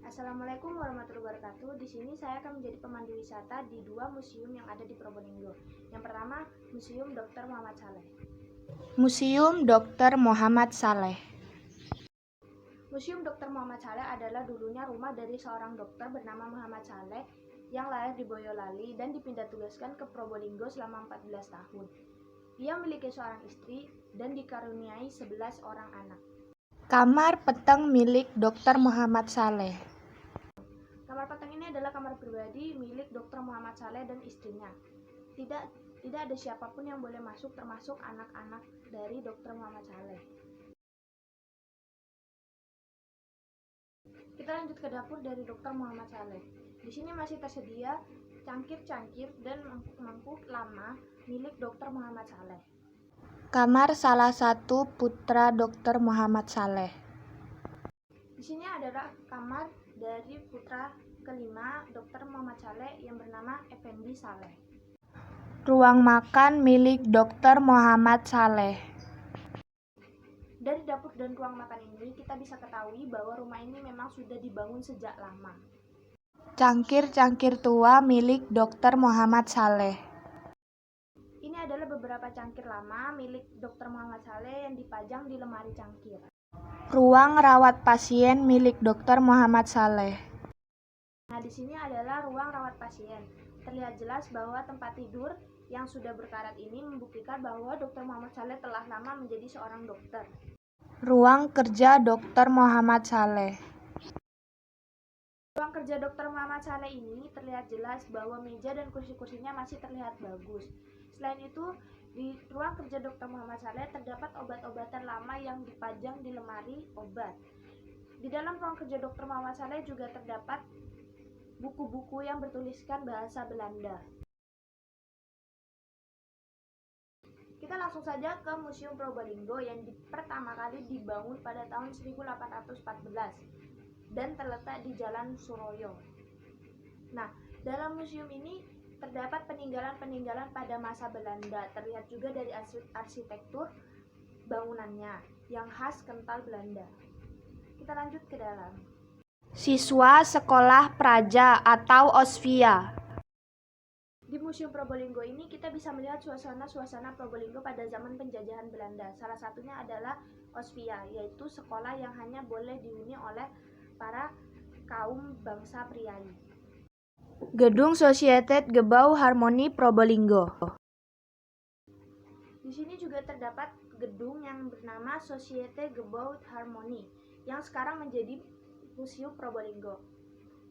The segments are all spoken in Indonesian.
Assalamualaikum warahmatullahi wabarakatuh. Di sini saya akan menjadi pemandu wisata di dua museum yang ada di Probolinggo. Yang pertama, Museum Dr. Muhammad Saleh. Museum Dr. Muhammad Saleh. Museum Dr. Muhammad Saleh adalah dulunya rumah dari seorang dokter bernama Muhammad Saleh yang lahir di Boyolali dan dipindah tugaskan ke Probolinggo selama 14 tahun. Ia memiliki seorang istri dan dikaruniai 11 orang anak. Kamar peteng milik Dr. Muhammad Saleh. Kamar peteng ini adalah kamar pribadi milik Dr. Muhammad Saleh dan istrinya. Tidak ada siapapun yang boleh masuk, termasuk anak-anak dari Dr. Muhammad Saleh. Kita lanjut ke dapur dari Dr. Muhammad Saleh. Di sini masih tersedia cangkir-cangkir dan mangkuk lama milik Dr. Muhammad Saleh. Kamar salah satu putra Dr. Muhammad Saleh. Di sini adalah kamar dari putra kelima Dr. Muhammad Saleh yang bernama Effendi Saleh. Ruang makan milik Dr. Muhammad Saleh. Dari dapur dan ruang makan ini kita bisa ketahui bahwa rumah ini memang sudah dibangun sejak lama. Cangkir-cangkir tua milik Dr. Muhammad Saleh. Ini adalah beberapa cangkir lama milik Dr. Muhammad Saleh yang dipajang di lemari cangkir. Ruang rawat pasien milik Dr. Muhammad Saleh. Nah, di sini adalah ruang rawat pasien. Terlihat jelas bahwa tempat tidur yang sudah berkarat ini membuktikan bahwa Dr. Muhammad Saleh telah lama menjadi seorang dokter. Ruang kerja Dr. Muhammad Saleh. Ruang kerja Dr. Muhammad Saleh ini terlihat jelas bahwa meja dan kursi-kursinya masih terlihat bagus. Selain itu, di ruang kerja Dr. Muhammad Saleh terdapat obat-obatan lama yang dipajang di lemari obat. Di dalam ruang kerja Dr. Muhammad Saleh juga terdapat buku-buku yang bertuliskan bahasa Belanda. Kita langsung saja ke Museum Probolinggo yang pertama kali dibangun pada tahun 1814 dan terletak di Jalan Suroyo. Nah, dalam museum ini terdapat peninggalan-peninggalan pada masa Belanda. Terlihat juga dari arsitektur bangunannya yang khas kental Belanda. Kita lanjut ke dalam. Siswa Sekolah Praja atau Osvia. Di Museum Probolinggo ini kita bisa melihat suasana Probolinggo pada zaman penjajahan Belanda. Salah satunya adalah Osvia, yaitu sekolah yang hanya boleh dihuni oleh para kaum bangsa priai. Gedung Societet Gebouw Harmoni Probolinggo. Di sini juga terdapat gedung yang bernama Societe Gebouw Harmoni yang sekarang menjadi Museum Probolinggo.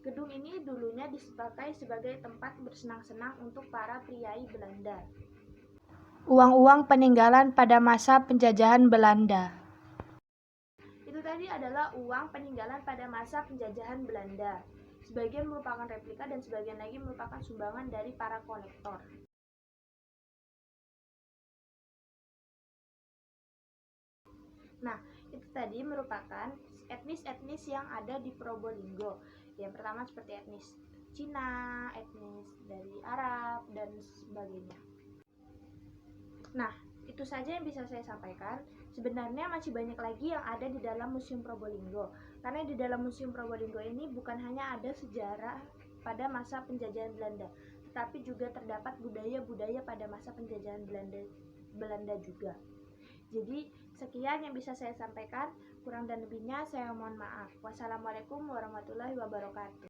Gedung ini dulunya dipakai sebagai tempat bersenang-senang untuk para priai Belanda. Uang-uang peninggalan pada masa penjajahan Belanda. Itu tadi adalah uang peninggalan pada masa penjajahan Belanda. Sebagian merupakan replika dan sebagian lagi merupakan sumbangan dari para kolektor. Nah, itu tadi merupakan etnis-etnis yang ada di Probolinggo. Yang pertama seperti etnis Cina, etnis dari Arab, dan sebagainya. Nah, itu saja yang bisa saya sampaikan. Sebenarnya masih banyak lagi yang ada di dalam Museum Probolinggo. Karena di dalam Museum Probolinggo ini bukan hanya ada sejarah pada masa penjajahan Belanda, tetapi juga terdapat budaya-budaya pada masa penjajahan Belanda juga. Jadi, sekian yang bisa saya sampaikan. Kurang dan lebihnya saya mohon maaf. Wassalamualaikum warahmatullahi wabarakatuh.